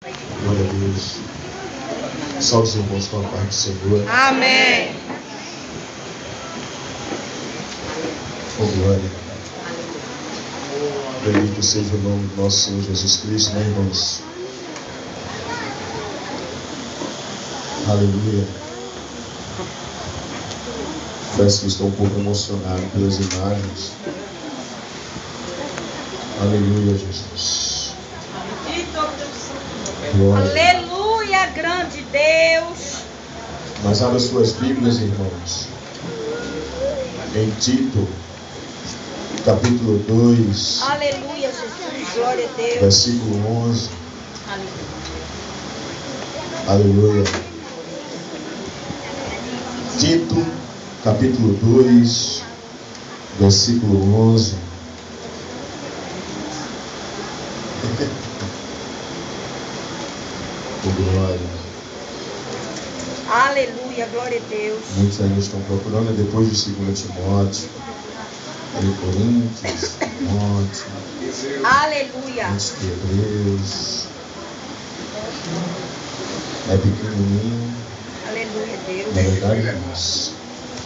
Glória a Deus. Salve os irmãos com a paz do Senhor. Amém. Oh, glória. Bendito seja o nome do nosso Senhor Jesus Cristo, né, irmãos? Aleluia. Parece que estou um pouco emocionado pelas imagens. Aleluia, Jesus. Glória. Aleluia, grande Deus. Mas abra suas Bíblias, irmãos, em Tito, capítulo 2, Aleluia, Jesus. Glória a Deus. versículo 11. Aleluia. Tito, capítulo 2, versículo 11. Oh, glória. Aleluia, glória a Deus. Muitos ainda estão procurando, depois de 2 Timóteo, aí Coríntios, Timóteo, Aleluia. muitos de Hebreus. É pequenininho, Aleluia, Deus. na verdade, irmãos.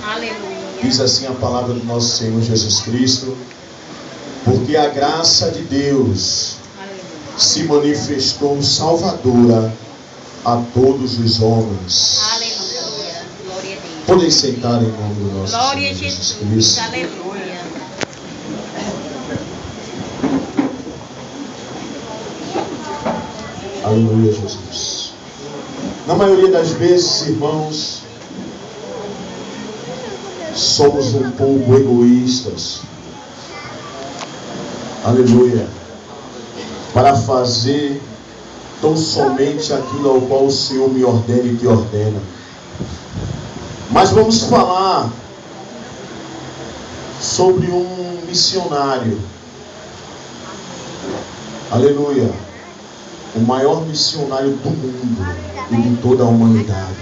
Aleluia. Diz assim a palavra do nosso Senhor Jesus Cristo: porque a graça de Deus Aleluia. se manifestou salvadora a todos os homens. Aleluia. Glória a Deus. Podem sentar em nome do nosso Glória a Senhor Jesus Jesus. Cristo. Aleluia. Aleluia, Jesus. Na maioria das vezes, irmãos, somos um pouco egoístas. Aleluia. Para fazer tão somente aquilo ao qual o Senhor me ordena e te ordena. Mas vamos falar sobre um missionário. Aleluia. O maior missionário do mundo e de toda a humanidade.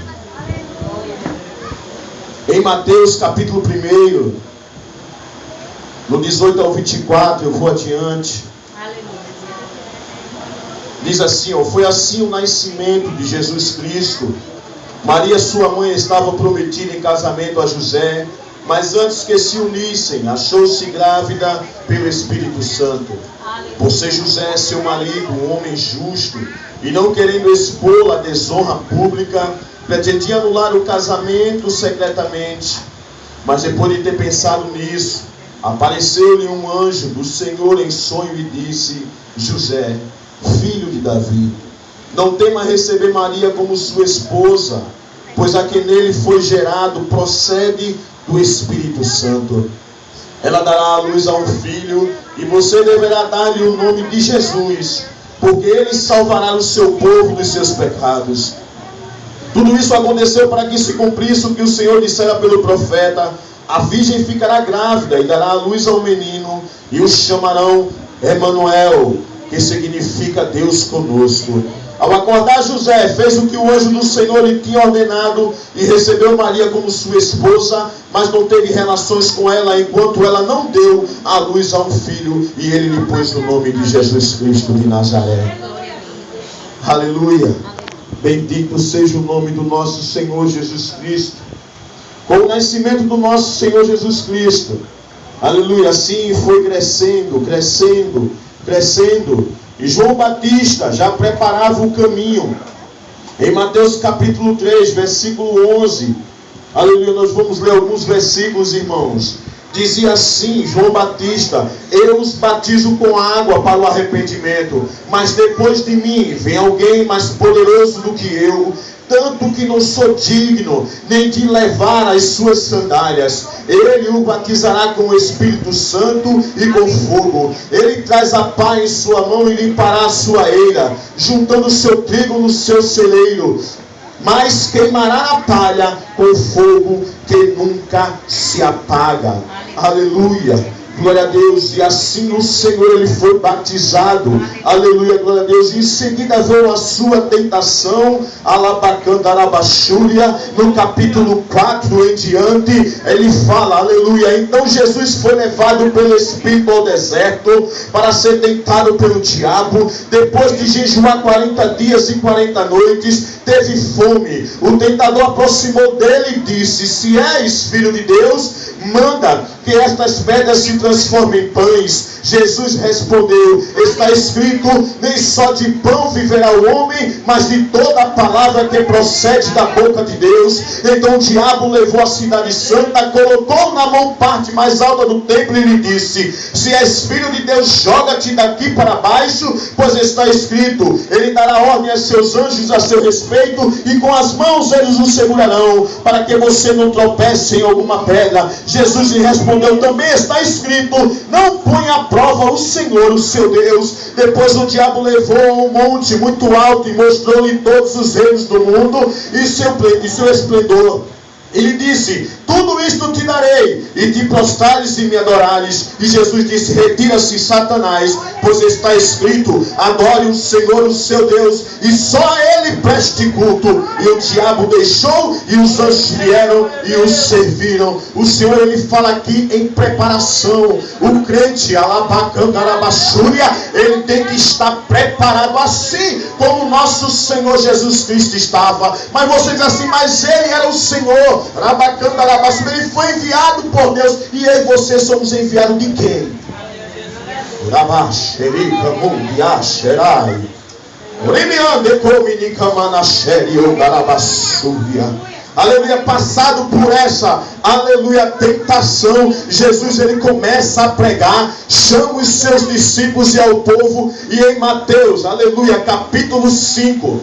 Em Mateus capítulo 1, no 18 ao 24, eu vou adiante. Diz assim, foi assim o nascimento de Jesus Cristo. Maria, sua mãe, estava prometida em casamento a José, mas antes que se unissem, achou-se grávida pelo Espírito Santo. Por ser José, seu marido, um homem justo, e não querendo expô-la à desonra pública, pretendia anular o casamento secretamente. Mas depois de ter pensado nisso, apareceu-lhe um anjo do Senhor em sonho e disse: José, filho de Davi, não tema receber Maria como sua esposa, pois a que nele foi gerado procede do Espírito Santo. Ela dará à luz a um filho, e você deverá dar-lhe o nome de Jesus, porque ele salvará o seu povo dos seus pecados. Tudo isso aconteceu para que se cumprisse o que o Senhor dissera pelo profeta: a virgem ficará grávida e dará à luz a um menino, e o chamarão Emanuel, que significa Deus conosco. Ao acordar, José fez o que o anjo do Senhor lhe tinha ordenado e recebeu Maria como sua esposa, mas não teve relações com ela enquanto ela não deu à luz a um filho, e ele lhe pôs o nome de Jesus Cristo de Nazaré. Aleluia. Bendito seja o nome do nosso Senhor Jesus Cristo. Com o nascimento do nosso Senhor Jesus Cristo, aleluia, assim foi crescendo, e João Batista já preparava o caminho. Em Mateus capítulo 3, versículo 11, aleluia, nós vamos ler alguns versículos, irmãos. Dizia assim, João Batista: eu os batizo com água para o arrependimento, mas depois de mim vem alguém mais poderoso do que eu, tanto que não sou digno nem de levar as suas sandálias. Ele o batizará com o Espírito Santo e com fogo. Ele traz a pá em sua mão e limpará a sua eira, juntando o seu trigo no seu celeiro, mas queimará a palha com fogo que nunca se apaga. Aleluia. Glória a Deus. E assim o Senhor, ele foi batizado. Aleluia, glória a Deus. E em seguida veio a sua tentação. Alabacandarabachúria. No capítulo 4 em diante, ele fala, aleluia. Então Jesus foi levado pelo Espírito ao deserto para ser tentado pelo diabo. Depois de jejuar 40 dias e 40 noites, teve fome. O tentador aproximou dele e disse: se és filho de Deus, manda que estas pedras se transformem em pães. Jesus respondeu: está escrito, nem só de pão viverá o homem, mas de toda a palavra que procede da boca de Deus. Então o diabo levou a cidade santa, colocou na mão parte mais alta do templo e lhe disse: se és filho de Deus, joga-te daqui para baixo, pois está escrito, ele dará ordem a seus anjos a seu respeito, e com as mãos eles o segurarão, para que você não tropece em alguma pedra. Jesus lhe respondeu: também está escrito, não ponha à prova o Senhor, o seu Deus. Depois o diabo levou a um monte muito alto e mostrou-lhe todos os reinos do mundo e seu esplendor. Ele disse: tudo isto te darei, e te prostrares e me adorares. E Jesus disse: retira-se, Satanás, pois está escrito, adore o Senhor, o seu Deus, e só a ele preste culto. E o diabo deixou, e os anjos vieram e os serviram. O Senhor, ele fala aqui em preparação. O crente, alabacandarabachúria, ele tem que estar preparado assim como o nosso Senhor Jesus Cristo estava. Mas você diz assim: mas ele era o Senhor, ele foi enviado por Deus. E eu e você somos enviados de quem? Aleluia, passado por essa, aleluia, tentação, Jesus, ele começa a pregar, chama os seus discípulos e ao povo. E em Mateus, aleluia, capítulo 5,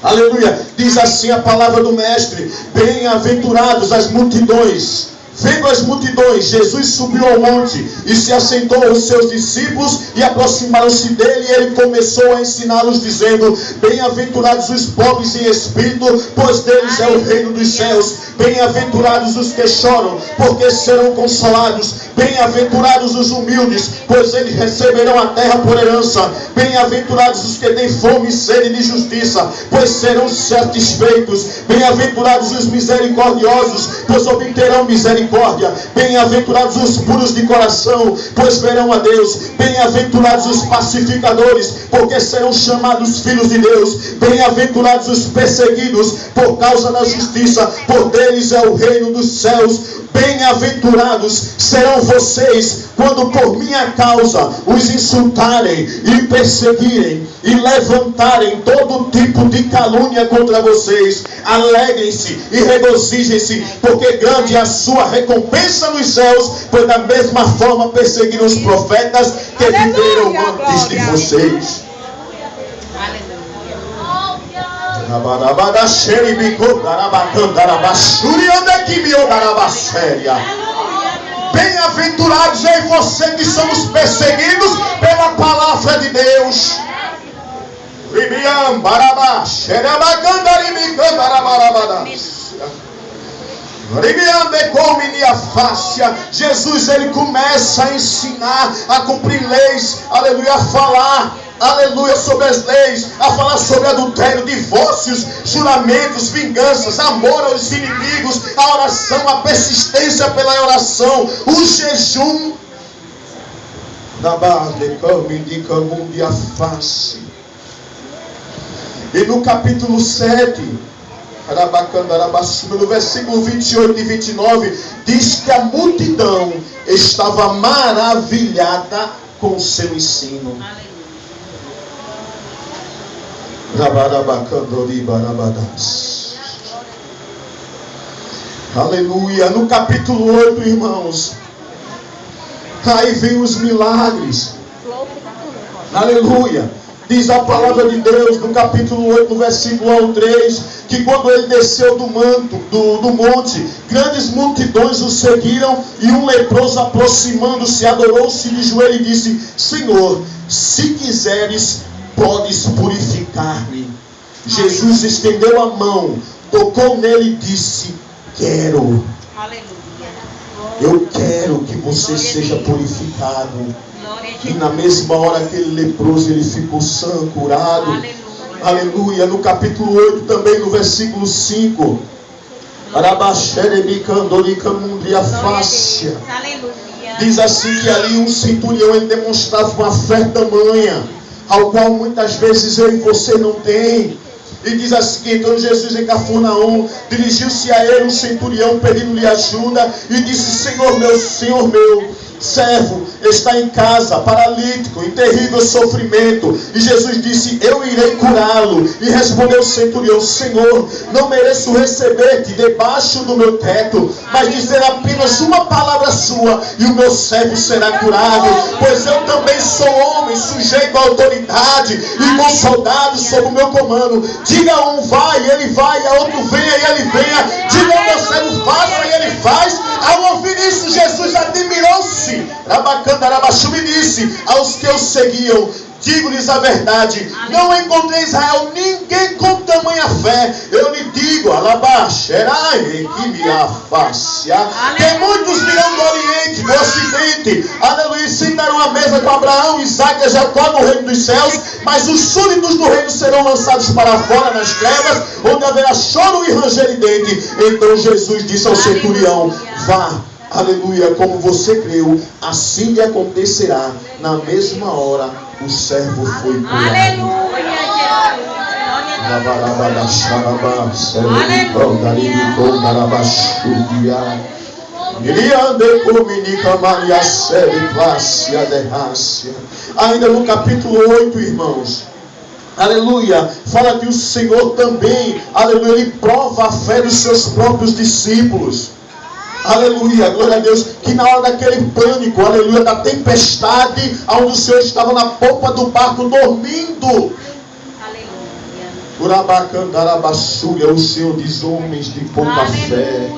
aleluia, diz assim a palavra do mestre: bem-aventurados as multidões. Vendo as multidões, Jesus subiu ao monte e se assentou os seus discípulos e aproximaram-se dele, e ele começou a ensiná-los, dizendo: bem-aventurados os pobres em espírito, pois deles é o reino dos céus. Bem-aventurados os que choram, porque serão consolados. Bem-aventurados os humildes, pois eles receberão a terra por herança. Bem-aventurados os que têm fome e sede de justiça, pois serão satisfeitos. Bem-aventurados os misericordiosos, pois obterão misericórdia. Bem-aventurados os puros de coração, pois verão a Deus. Bem-aventurados os pacificadores, porque serão chamados filhos de Deus. Bem-aventurados os perseguidos por causa da justiça, por deles é o reino dos céus. Bem-aventurados serão vocês quando por minha causa os insultarem e perseguirem e levantarem todo tipo de calúnia contra vocês. Alegrem-se e regozijem-se, porque grande é a sua recompensa nos céus, pois da mesma forma perseguiram os profetas que viveram antes de vocês. Bem-aventurados eu e você que somos perseguidos pela palavra de Deus. Jesus, ele começa a ensinar, a cumprir leis, aleluia, a falar, aleluia, sobre as leis, a falar sobre adultério, divórcios, juramentos, vinganças, amor aos inimigos, a oração, a persistência pela oração, o jejum. E no capítulo 7, no versículo 28 e 29, diz que a multidão estava maravilhada com o seu ensino. Aleluia. No capítulo 8, irmãos, aí vem os milagres. Aleluia. Diz a palavra de Deus no capítulo 8, no versículo 1 ao 3, que quando ele desceu do monte, grandes multidões o seguiram, e um leproso, aproximando-se, adorou-se de joelho e disse: Senhor, se quiseres, podes purificar-me. Jesus estendeu a mão, tocou nele e disse: quero. Aleluia. Eu quero que você seja purificado. Glória a E Jesus. na mesma hora aquele leproso, ele ficou sã, curado. Aleluia. Aleluia. No capítulo 8 também, no versículo 5. Arabaxerebicandoricamundriafácia. Aleluia. Diz assim que ali um centurião, ele demonstrava uma fé tamanha, ao qual muitas vezes eu e você não tem. E diz assim que então Jesus em Cafarnaum dirigiu-se a ele um centurião pedindo-lhe ajuda e disse: Senhor meu, servo está em casa, paralítico, em terrível sofrimento. E Jesus disse: eu irei curá-lo. E respondeu o centurião: Senhor, não mereço receber-te debaixo do meu teto, mas dizer apenas uma palavra sua e o meu servo será curado. Pois eu também sou homem, sujeito à autoridade e com soldados sob o meu comando. Diga a um vai, e ele vai, a outro venha, e ele venha. Diga ao meu servo faça, e ele faz. Ao ouvir isso, Jesus admirou-se. Rabacandarabachum, e disse aos que o seguiam: digo-lhes a verdade, não encontrei em Israel ninguém com tamanha fé. Eu lhe digo, alabaxerai que me afácia, que muitos virão do Oriente, do Ocidente, aleluia, sentarão à mesa com Abraão, Isaac e Jacó no reino dos céus, mas os súditos do reino serão lançados para fora nas trevas, onde haverá choro e ranger de dente. Então Jesus disse ao centurião: vá, aleluia, como você creu, assim lhe acontecerá. Na mesma hora o servo foi curado. Aleluia, Ainda no capítulo 8, irmãos, aleluia, fala que o Senhor também, aleluia, ele prova a fé dos seus próprios discípulos. Aleluia, glória a Deus, que na hora daquele pânico, aleluia, da tempestade, onde o Senhor estava na polpa do barco dormindo. Urabacandarabassuria, o Senhor diz: homens de pouca fé.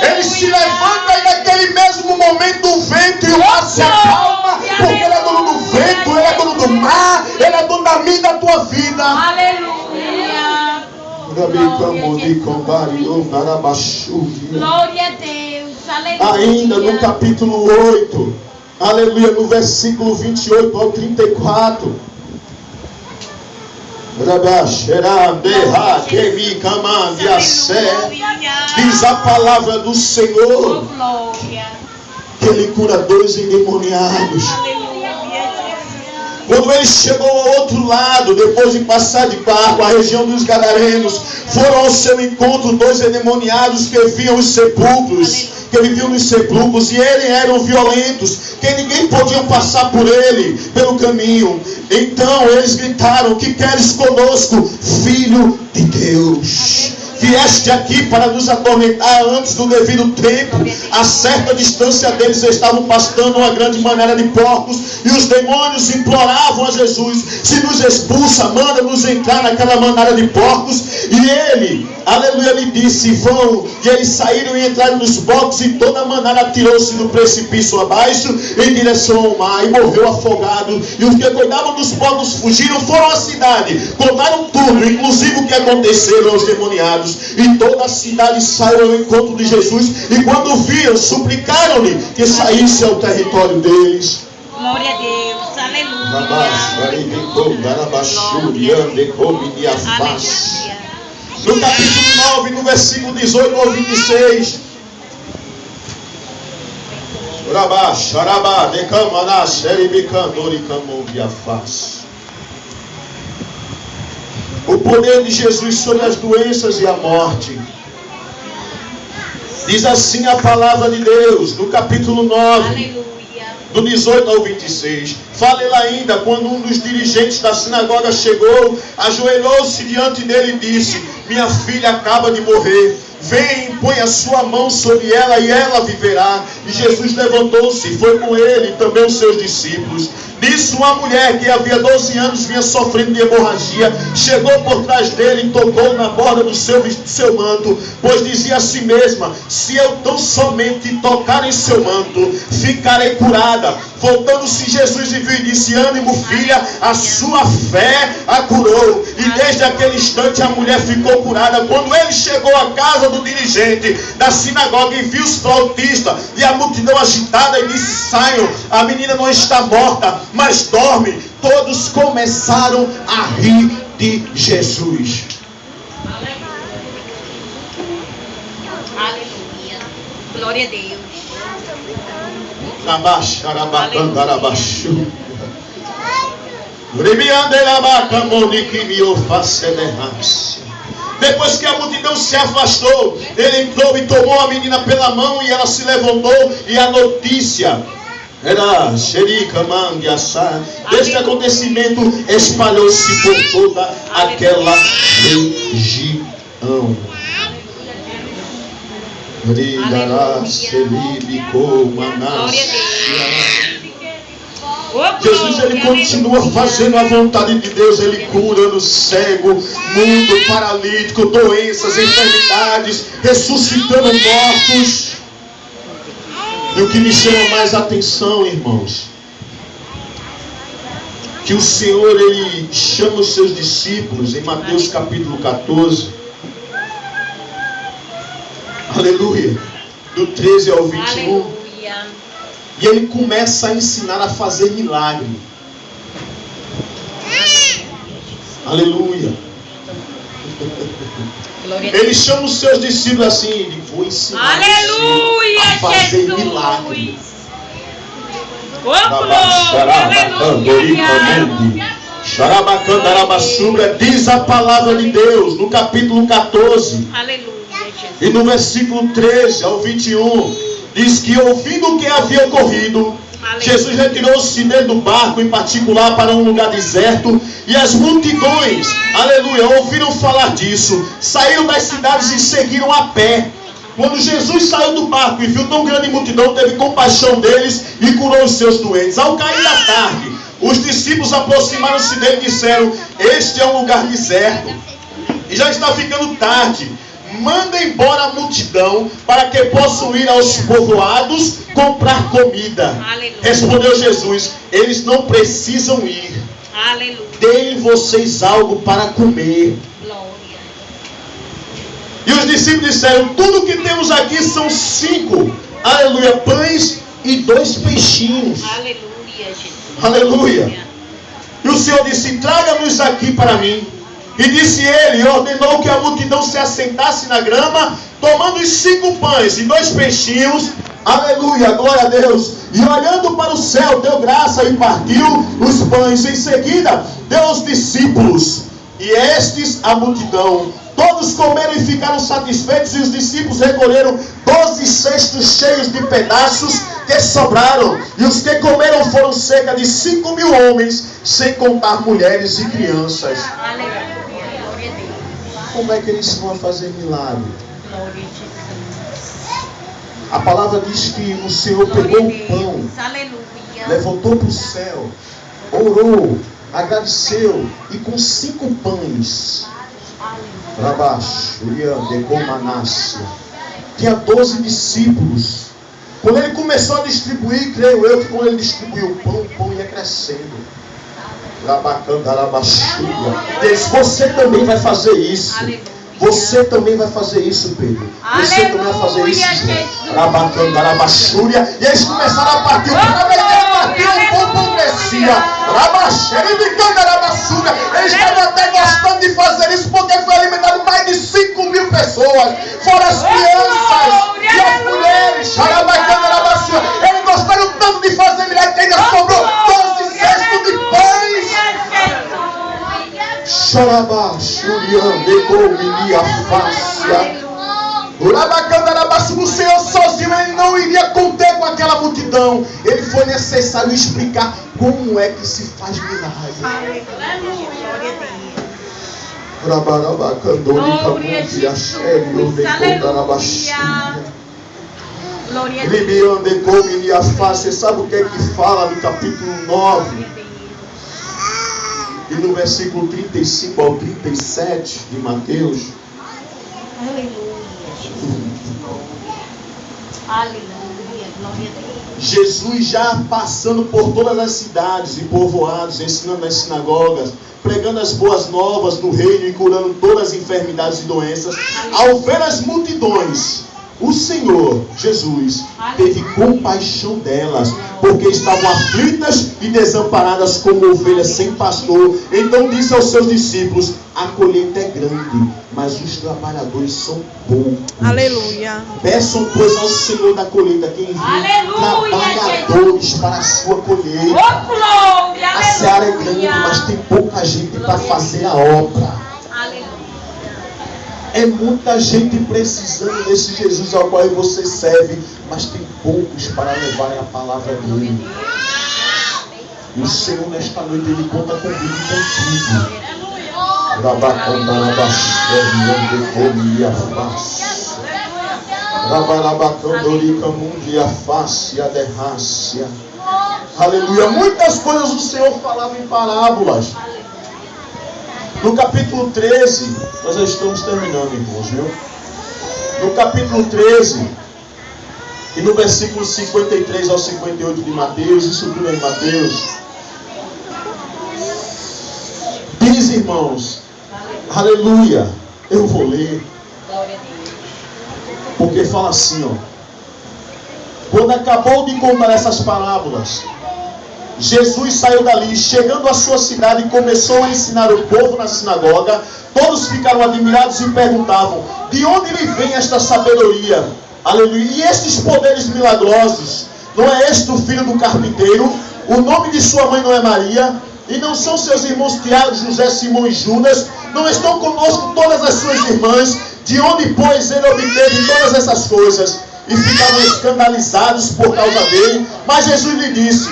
Ele se levanta e naquele mesmo momento o vento e o mar se acalma, porque ele é dono do vento, ele é dono do mar, ele é dono da minha e da tua vida. Aleluia. Glória a Deus. Aleluia. Ainda no capítulo 8, aleluia, no versículo 28 ao 34. Diz a palavra do Senhor que ele cura 2 endemoniados. Quando ele chegou ao outro lado, depois de passar de barco, a região dos Gadarenos, foram ao seu encontro 2 endemoniados que viviam nos sepulcros, e eles eram violentos, que ninguém podia passar por ele, pelo caminho. Então eles gritaram: que queres conosco, filho de Deus? Vieste aqui para nos atormentar antes do devido tempo. A certa distância deles estavam pastando uma grande manada de porcos, e os demônios imploravam a Jesus: se nos expulsa, manda-nos entrar naquela manada de porcos. E ele, aleluia, lhe disse: vão. E eles saíram e entraram nos porcos, e toda a manada atirou-se do precipício abaixo em direção ao mar, e morreu afogado. E os que cuidavam dos porcos fugiram, foram à cidade, contaram tudo, inclusive o que aconteceu aos demoniados. E toda a cidade saiu ao encontro de Jesus, e quando viram, suplicaram-lhe que saísse ao território deles. Glória a Deus. Aleluia. No capítulo 9, no versículo 18 ao 26. O poder de Jesus sobre as doenças e a morte. Diz assim a palavra de Deus, no capítulo 9. Aleluia. Do 18 ao 26. Fala ele ainda: quando um dos dirigentes da sinagoga chegou, ajoelhou-se diante dele e disse: minha filha acaba de morrer, vem e põe a sua mão sobre ela e ela viverá. E Jesus levantou-se e foi com ele e também os seus discípulos. Nisso uma mulher que havia 12 anos vinha sofrendo de hemorragia, chegou por trás dele e tocou na borda do seu manto, pois dizia a si mesma: se eu tão somente tocar em seu manto, ficarei curada. Voltando-se Jesus e viu e disse: ânimo, filha, a sua fé a curou. E desde aquele instante a mulher ficou curada. Quando ele chegou à casa do dirigente da sinagoga e viu os flautistas e a multidão agitada, e disse: saiam, a menina não está morta, mas dorme. Todos começaram a rir de Jesus. Aleluia. Glória a Deus. Depois que a multidão se afastou, ele entrou e tomou a menina pela mão, e ela se levantou, e a notícia era este acontecimento espalhou-se por toda aquela região. Jesus, ele continua fazendo a vontade de Deus. Ele curando cego, mudo, paralítico, doenças, enfermidades, ressuscitando mortos. E o que me chama mais atenção, irmãos, que o Senhor, ele chama os seus discípulos em Mateus capítulo 14. Aleluia. Do 13 ao 21. Aleluia. E ele começa a ensinar a fazer milagre. Aleluia. Ele chama os seus discípulos assim: ele vou ensinar aleluia, a fazer Jesus. milagre. Aleluia. Diz a palavra de Deus no capítulo 14. Aleluia. E no versículo 13 ao 21, diz que ouvindo o que havia ocorrido, Jesus retirou-se dentro do barco em particular para um lugar deserto, e as multidões, aleluia, ouviram falar disso, saíram das cidades e seguiram a pé. Quando Jesus saiu do barco e viu tão grande multidão, teve compaixão deles e curou os seus doentes. Ao cair da tarde, os discípulos aproximaram-se dele e disseram: este é um lugar deserto e já está ficando tarde. Manda embora a multidão para que possam ir aos povoados comprar comida. Aleluia. Respondeu Jesus: eles não precisam ir. Aleluia. Deem vocês algo para comer. Glória. E os discípulos disseram: tudo que temos aqui são 5, aleluia, pães e 2 peixinhos. Aleluia, Jesus. Aleluia. E o Senhor disse: traga-nos aqui para mim. E disse ele, e ordenou que a multidão se assentasse na grama, tomando os 5 pães e 2 peixinhos, aleluia, glória a Deus, e olhando para o céu, deu graça e partiu os pães. Em seguida, deu aos discípulos, e estes a multidão. Todos comeram e ficaram satisfeitos, e os discípulos recolheram 12 cestos cheios de pedaços que sobraram. E os que comeram foram cerca de 5.000 homens, sem contar mulheres e crianças. Aleluia. Glória a Deus. Como é que eles vão fazer milagre? Glória a Jesus. A palavra diz que o Senhor pegou o pão, aleluia, levantou para o céu, orou, agradeceu, e com 5 pães, tinha 12 discípulos. Quando ele começou a distribuir, creio eu que quando ele distribuiu o pão ia crescendo. Deus, você também vai fazer isso. Você também vai fazer isso, Pedro. Você também vai fazer isso. E eles começaram a partir. Cada vez que eles partiam, o pão crescia. Eles estavam até gostando de fazer isso, porque foi alimentado mais de 5.000 pessoas. Fora as crianças e as mulheres. Eles gostaram tanto de fazer milagre que ainda sobrou 12 cestos de pães. O Senhor sozinho, ele não iria conter com aquela multidão. Ele foi necessário explicar como é que se faz milagre. Você sabe o que é que fala no capítulo 9? E no versículo 35 ao 37 de Mateus. Aleluia. Aleluia. Glória a Deus. Jesus já passando por todas as cidades e povoados, ensinando nas sinagogas, pregando as boas novas do reino e curando todas as enfermidades e doenças. Ao ver as multidões, o Senhor Jesus teve compaixão delas, porque estavam aflitas e desamparadas como ovelhas sem pastor. Então disse aos seus discípulos: a colheita é grande, mas os trabalhadores são poucos. Aleluia. Peçam, pois, ao Senhor da colheita que envie trabalhadores para a sua colheita. A seara é grande, mas tem pouca gente para fazer a obra. É muita gente precisando desse Jesus ao qual você serve, mas tem poucos para levar a palavra dele. E o Senhor nesta noite, Ele conta comigo e contigo. Aleluia. Muitas coisas o Senhor falava em parábolas. No capítulo 13, nós já estamos terminando, irmãos, viu? No capítulo 13, e no versículo 53 ao 58 de Mateus, isso tudo é em Mateus, diz, irmãos, aleluia, eu vou ler, porque fala assim, ó: quando acabou de contar essas parábolas, Jesus saiu dali, chegando à sua cidade, e começou a ensinar o povo na sinagoga. Todos ficaram admirados e perguntavam: de onde lhe vem esta sabedoria? Aleluia. E estes poderes milagrosos? Não é este o filho do carpinteiro? O nome de sua mãe não é Maria? E não são seus irmãos Tiago, José, Simão e Judas? Não estão conosco todas as suas irmãs? De onde, pois, ele obteve todas essas coisas? E ficavam escandalizados por causa dele. Mas Jesus lhe disse: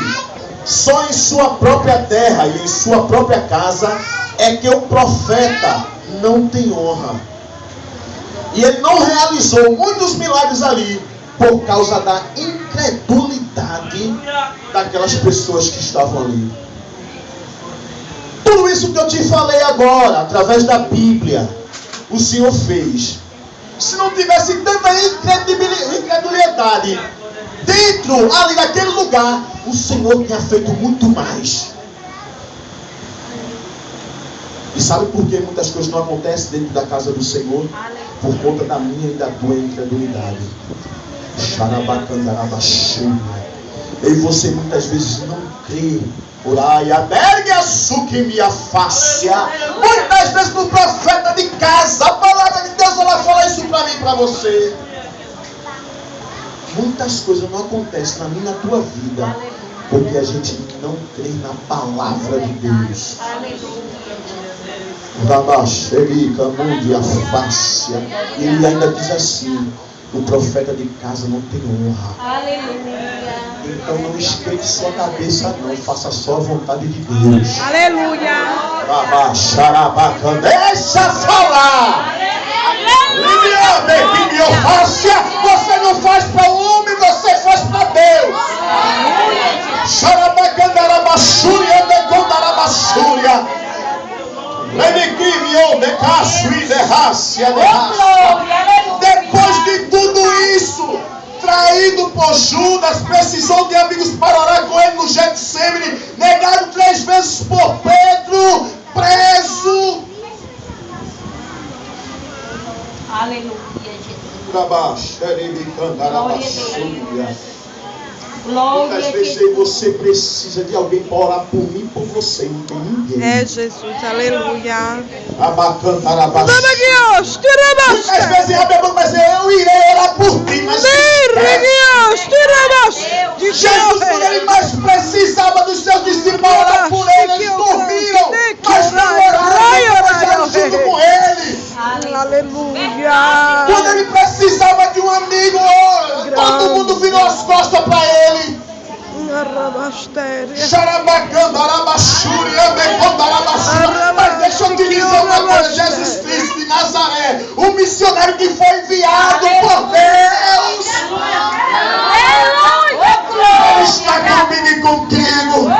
só em sua própria terra e em sua própria casa é que o profeta não tem honra. E ele não realizou muitos milagres ali por causa da incredulidade daquelas pessoas que estavam ali. Tudo isso que eu te falei agora, através da Bíblia, o Senhor fez. Se não tivesse tanta incredulidade dentro ali daquele lugar, o Senhor tinha feito muito mais. E sabe por que muitas coisas não acontecem dentro da casa do Senhor? Por conta da minha e da tua incredulidade. Eu e você muitas vezes não crê. Muitas vezes no profeta de casa, a palavra de Deus, ela fala isso para mim e para você. Muitas coisas não acontecem na minha e na tua vida porque a gente não crê na palavra de Deus. E ele ainda diz assim: o profeta de casa não tem honra. Então não esquente sua cabeça, não. Faça só a vontade de Deus. Aleluia. Deixa falar. Você não faz para o homem, você faz para Deus. Depois de tudo isso, traído por Judas, precisou de amigos para orar com ele no Getsemane, negado 3 vezes por Pedro, preso. Aleluia, Jesus. Muitas vezes eu e você precisa de alguém para orar por mim e por você. Não tem ninguém. É Jesus, aleluia. Muitas vezes a Bíblia vai dizer: eu irei orar por ti, mas Jesus, quando ele mais precisava dos seus discípulos para orar por ele, eles dormiram, mas não oraram junto com ele. Aleluia. Quando ele precisava de um amigo, todo mundo virou as costas para ele. Mas deixa eu te dizer uma coisa: Jesus Cristo de Nazaré, o missionário que foi enviado por Deus, ele está comigo e contigo.